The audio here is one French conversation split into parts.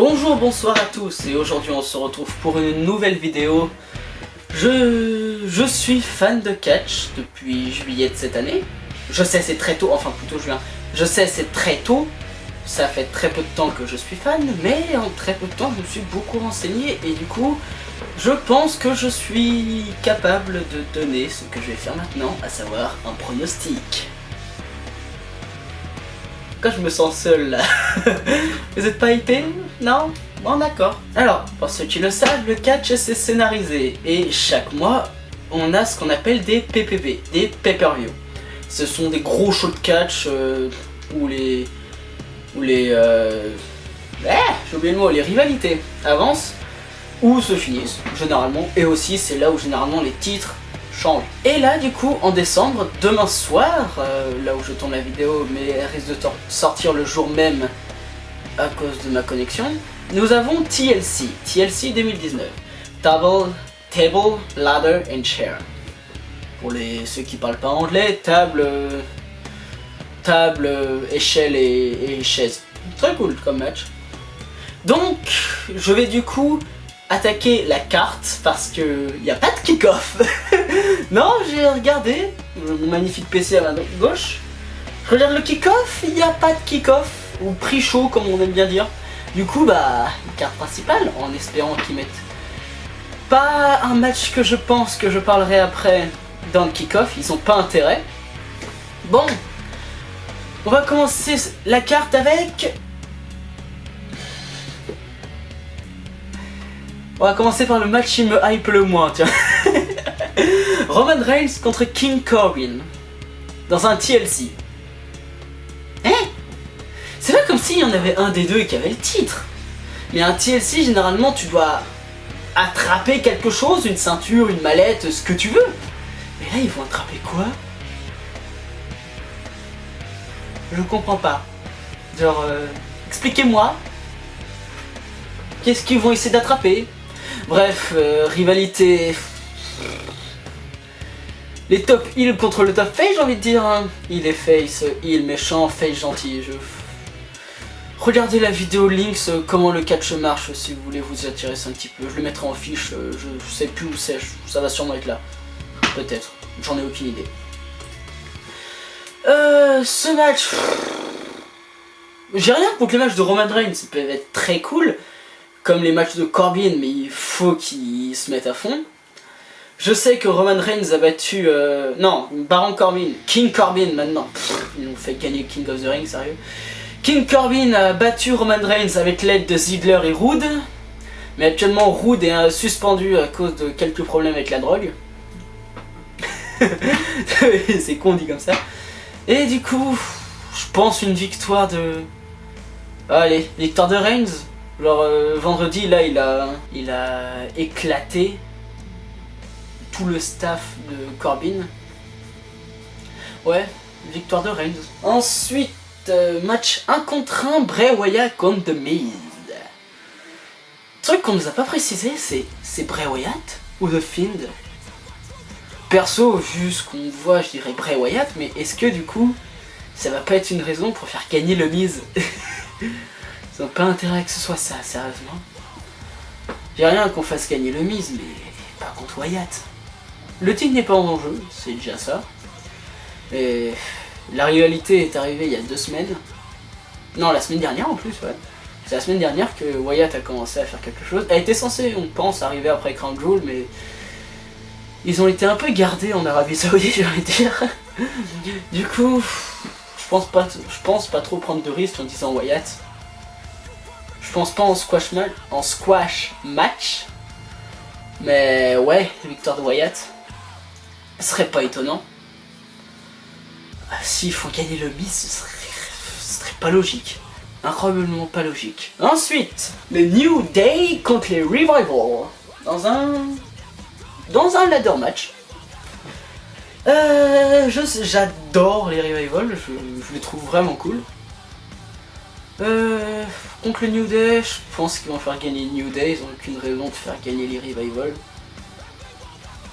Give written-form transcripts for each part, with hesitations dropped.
Bonjour, bonsoir à tous et aujourd'hui on se retrouve pour une nouvelle vidéo. Je suis fan de catch depuis juillet de cette année. Je sais c'est très tôt, enfin plutôt juin. Je sais c'est très tôt, ça fait très peu de temps que je suis fan, mais en très peu de temps je me suis beaucoup renseigné et du coup je pense que je suis capable de donner ce que je vais faire maintenant, à savoir un pronostic. Pourquoi je me sens seul là? Vous êtes pas hypé? Non? Bon d'accord. Alors, pour ceux qui le savent, le catch c'est scénarisé et chaque mois on a ce qu'on appelle des PPV, des pay-per-view. Ce sont des gros shows de catch où les j'ai oublié le mot, les rivalités avancent ou se finissent généralement, et aussi c'est là où généralement les titres changent. Et là du coup en décembre, demain soir, là où je tourne la vidéo mais elle risque de sortir le jour même à cause de ma connexion, nous avons TLC 2019, Table, Ladder and Chair. Pour ceux qui parlent pas anglais, table, échelle et chaise. Très cool comme match. Donc, je vais du coup attaquer la carte parce que il n'y a pas de kick-off. Non, j'ai regardé mon magnifique PC à ma gauche. Je regarde le kick-off, il n'y a pas de kick-off ou pre-show comme on aime bien dire. Du coup, bah, une carte principale en espérant qu'ils mettent pas un match que je pense que je parlerai après dans le kick-off. Ils ont pas intérêt. Bon. On va commencer la carte avec... On va commencer par le match qui me hype le moins, tiens. Roman Reigns contre King Corbin. Dans un TLC. Hein? C'est pas comme s'il y en avait un des deux qui avait le titre. Mais un TLC, généralement, tu dois attraper quelque chose, une ceinture, une mallette, ce que tu veux. Mais là, ils vont attraper quoi? Je comprends pas. Genre, expliquez-moi. Qu'est-ce qu'ils vont essayer d'attraper? Bref, rivalité. Les top heal contre le top face, j'ai envie de dire. Hein. Il est face, heal méchant, face gentil. Regardez la vidéo Links, comment le catch marche si vous voulez vous intéresser un petit peu. Je le mettrai en fiche, je sais plus où c'est, ça va sûrement être là. Peut-être, j'en ai aucune idée. Ce match... J'ai rien contre les matchs de Roman Reigns, ils peuvent être très cool, comme les matchs de Corbin, mais il faut qu'ils se mettent à fond. Je sais que Roman Reigns a battu... non, Baron Corbin, King Corbin maintenant. Ils ont fait gagner King of the Ring, sérieux. King Corbin a battu Roman Reigns avec l'aide de Ziggler et Roode. Mais actuellement, Roode est suspendu à cause de quelques problèmes avec la drogue. C'est con dit comme ça. Et du coup, je pense une victoire de... Allez, victoire de Reigns. Genre vendredi, là, il a éclaté tout le staff de Corbin. Ouais, victoire de Reigns. Ensuite, match 1 contre 1, Bray Wyatt contre The Miz. Truc qu'on nous a pas précisé, c'est Bray Wyatt ou The Fiend? Perso, vu ce qu'on voit, je dirais Bray Wyatt, mais est-ce que du coup, ça va pas être une raison pour faire gagner le Miz? Ils ont pas intérêt que ce soit ça, sérieusement. J'ai rien qu'on fasse gagner le Miz, mais pas contre Wyatt. Le titre n'est pas en jeu, c'est déjà ça. Et la rivalité est arrivée il y a 2 semaines. Non, la semaine dernière en plus, ouais. C'est la semaine dernière que Wyatt a commencé à faire quelque chose. Elle était censée, on pense, arriver après Crown Jewel, mais... Ils ont été un peu gardés en Arabie Saoudite, j'ai envie de dire. Du coup, je pense pas trop prendre de risques en disant Wyatt. Je pense pas en squash match. Mais ouais, victoire de Wyatt. Ce serait pas étonnant. S'il faut gagner le Miz, ce serait pas logique. Incroyablement pas logique. Ensuite, le New Day contre les Revival. Dans un ladder match. J'adore les Revival, je les trouve vraiment cool. Contre le New Day, je pense qu'ils vont faire gagner le New Day, ils ont aucune raison de faire gagner les Revival.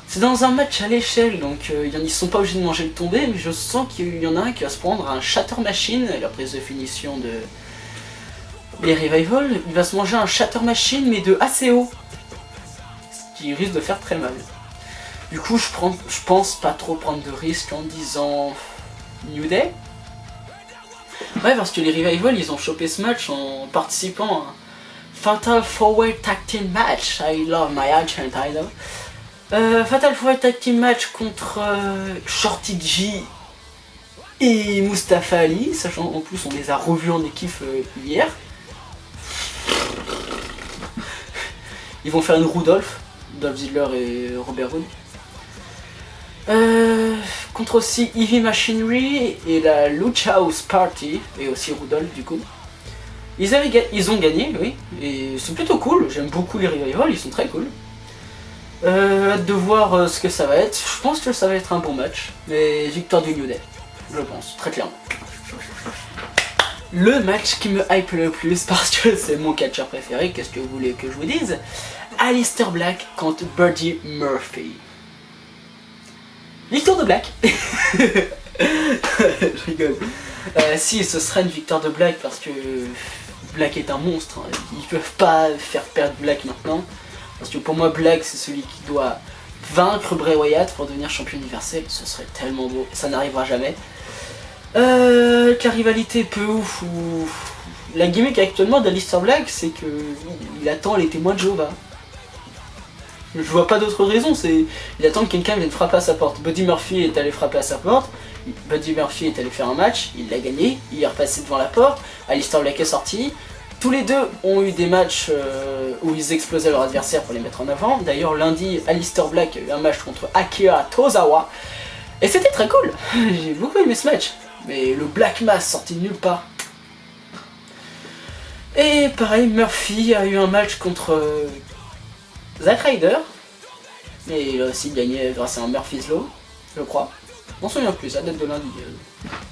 C'est dans un match à l'échelle, donc ils sont pas obligés de manger le tombé, mais je sens qu'il y en a un qui va se prendre un Shatter Machine, la prise de finition de les Revival, il va se manger un Shatter Machine mais de assez haut. Ce qui risque de faire très mal. Du coup, je pense pas trop prendre de risques en disant New Day. Ouais, parce que les Revival, ils ont chopé ce match en participant à un Fatal 4-Way Tag Team Match. I love my ancient title. Fatal 4-Way Tag Team Match contre Shorty G et Mustafa Ali, sachant en plus on les a revus en équipe hier. Ils vont faire une Rudolph, Dolph Ziggler et Robert Roode. Contre aussi Heavy Machinery et la Lucha House Party, et aussi Rudolph du coup. Ils ont gagné, oui, et c'est plutôt cool, j'aime beaucoup les Revival, ils sont très cool. Hâte de voir ce que ça va être, je pense que ça va être un bon match, mais victoire du New Day, je pense, très clairement. Le match qui me hype le plus, parce que c'est mon catcheur préféré, qu'est-ce que vous voulez que je vous dise? Aleister Black contre Buddy Murphy. Victoire de Black. Je rigole. Si, ce sera une victoire de Black parce que Black est un monstre. Hein. Ils peuvent pas faire perdre Black maintenant. Parce que pour moi, Black, c'est celui qui doit vaincre Bray Wyatt pour devenir champion universel. Ce serait tellement beau. Ça n'arrivera jamais. La rivalité peu ouf ou... La gimmick actuellement d'Aleister Black, c'est que il attend les témoins de Jéhovah. Je vois pas d'autre raison, il attend que quelqu'un vienne frapper à sa porte. Buddy Murphy est allé frapper à sa porte, Buddy Murphy est allé faire un match, il l'a gagné, il est repassé devant la porte, Aleister Black est sorti. Tous les deux ont eu des matchs où ils explosaient leur adversaire pour les mettre en avant. D'ailleurs lundi, Aleister Black a eu un match contre Akira Tozawa. Et c'était très cool, j'ai beaucoup aimé ce match. Mais le Black Mass sorti de nulle part. Et pareil, Murphy a eu un match contre... Zack Ryder, mais il a aussi gagné grâce à un Murphy's Law, je crois. Je m'en souviens plus, ça date de lundi.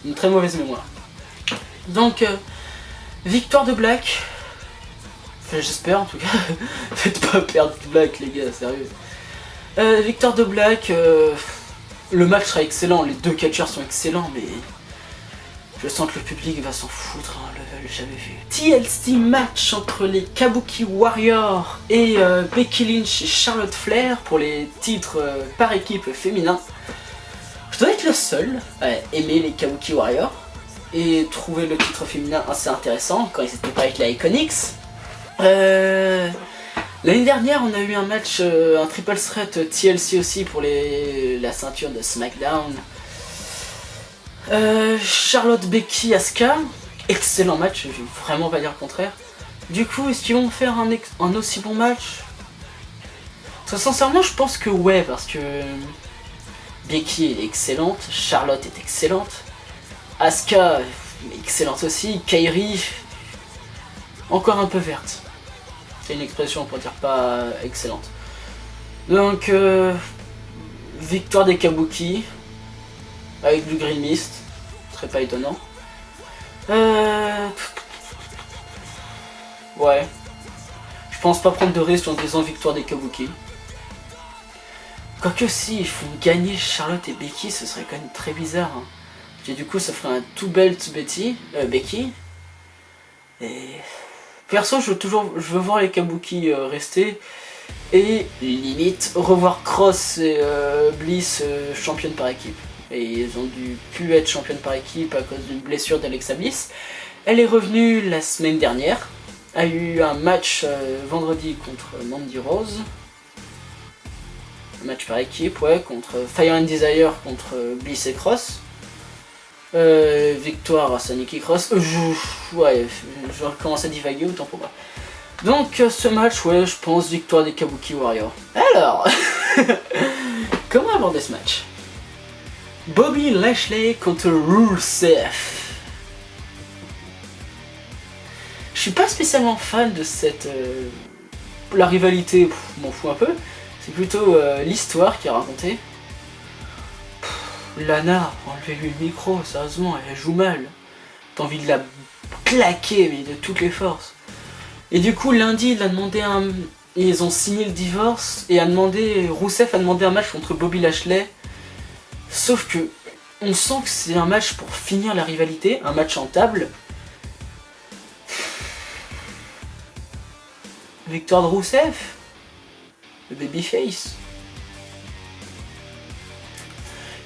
Une très mauvaise mémoire. Donc, victoire de Black. Enfin, j'espère en tout cas. Faites pas perdre Black, les gars, sérieux. Victoire de Black. Le match sera excellent, les deux catcheurs sont excellents, mais je sens que le public va s'en foutre, hein, le jamais vu. TLC match entre les Kabuki Warriors et Becky Lynch et Charlotte Flair pour les titres par équipe féminin. Je dois être le seul à aimer les Kabuki Warriors et trouver le titre féminin assez intéressant quand ils étaient pas avec la Iconics. L'année dernière, on a eu un match, un triple threat TLC aussi pour la ceinture de SmackDown. Charlotte, Becky, Asuka, excellent match, je vais vraiment pas dire le contraire. Du coup, est-ce qu'ils vont faire un aussi bon match? Très sincèrement, je pense que ouais, parce que Becky est excellente, Charlotte est excellente, Asuka est excellente aussi, Kairi encore un peu verte. C'est une expression pour dire pas excellente. Donc, victoire des Kabuki. Avec du Green Mist, ce serait pas étonnant. Ouais. Je pense pas prendre de risque en disant victoire des Kabuki. Quoique si, ils font gagner Charlotte et Becky, ce serait quand même très bizarre. Hein. Et du coup, ça ferait un two belt Becky. Et... Perso, je veux voir les Kabuki rester. Et limite, revoir Cross et Bliss championne par équipe. Et ils ont pu être championnes par équipe à cause d'une blessure d'Alexa Bliss. Elle est revenue la semaine dernière, a eu un match vendredi contre Mandy Rose. Un match par équipe, ouais, contre Fire and Desire contre Bliss et Cross. Victoire à Nikki Cross. Je recommence à divaguer, autant pour moi. Donc ce match, ouais, je pense victoire des Kabuki Warriors. Alors, comment aborder ce match? Bobby Lashley contre Rusev. Je suis pas spécialement fan de cette... la rivalité, m'en fous un peu. C'est plutôt l'histoire qui est racontée. Lana, enlevez-lui le micro, sérieusement, elle joue mal. T'as envie de la claquer, mais de toutes les forces. Et du coup, lundi, il a demandé ils ont signé le divorce, et Rusev a demandé un match contre Bobby Lashley. Sauf que, on sent que c'est un match pour finir la rivalité, un match en table. victoire de Rousseff, le babyface.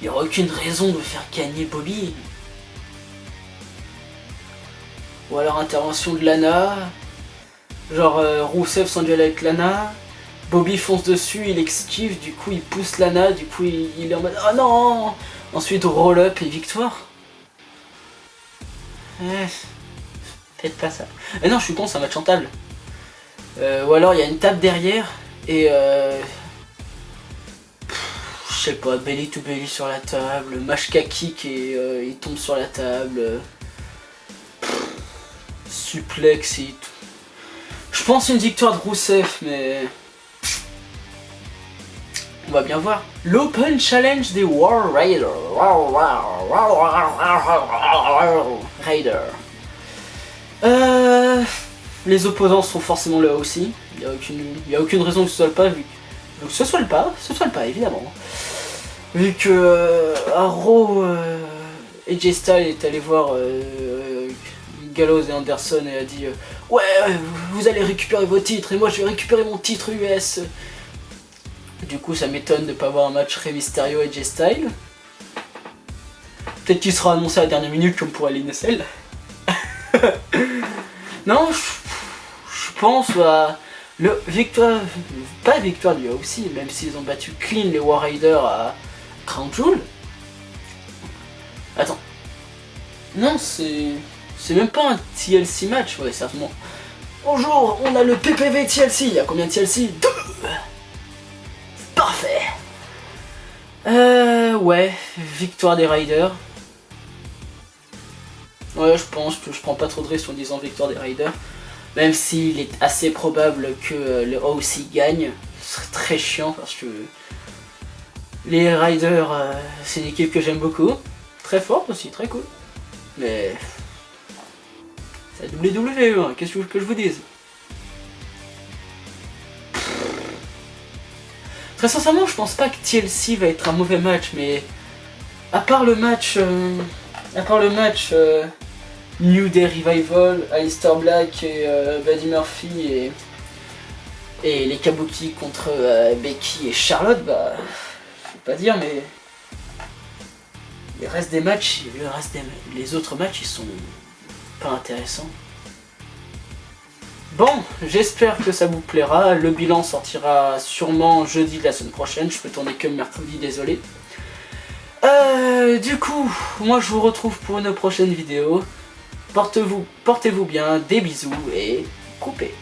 Il n'y aura aucune raison de faire gagner Bobby. Ou alors intervention de Lana. Genre Rousseff s'engueule avec Lana. Bobby fonce dessus, il esquive, du coup il pousse Lana, du coup il est en mode oh non. Ensuite roll-up et victoire. Faites pas ça. Non, je suis con, c'est un match en table. Ou alors il y a une table derrière et je sais pas, belly to belly sur la table, Mashka kick et il tombe sur la table. Suplex et tout. Je pense une victoire de Rousseff, mais on va bien voir. L'Open Challenge des War Raiders. Les opposants sont forcément là aussi. Il n'y a aucune raison que ce soit le pas, vu que ce soit le pas, évidemment. Vu que Arrow et J-Style est allé voir Gallows et Anderson et a dit ouais, vous allez récupérer vos titres et moi je vais récupérer mon titre US. Du coup ça m'étonne de ne pas avoir un match Rey Mysterio et J-Style. Peut-être qu'il sera annoncé à la dernière minute comme pour Hell in a Cell. Non, je pense victoire, pas victoire du aussi, même s'ils ont battu clean les War Raiders à Crown Jewel. Attends. Non, c'est même pas un TLC match, ouais, certainement. Bonjour, on a le PPV TLC. Il y a combien de TLC? 2. Parfait. Ouais, victoire des Raiders. Ouais, je pense que je prends pas trop de risques en disant victoire des Raiders. Même s'il est assez probable que le OC gagne. Ce serait très chiant parce que les Raiders, c'est une équipe que j'aime beaucoup. Très forte aussi, très cool. Mais c'est la WWE, hein. Qu'est-ce que je vous dise? Très sincèrement, je pense pas que TLC va être un mauvais match, mais à part le match New Day Revival, Aleister Black et Buddy Murphy et les Kabuki contre Becky et Charlotte, bah je vais pas dire, mais les autres matchs ils sont pas intéressants. Bon, j'espère que ça vous plaira. Le bilan sortira sûrement jeudi de la semaine prochaine. Je peux tourner que le mercredi, désolé. Du coup, moi je vous retrouve pour une prochaine vidéo. Portez-vous bien, des bisous et coupez.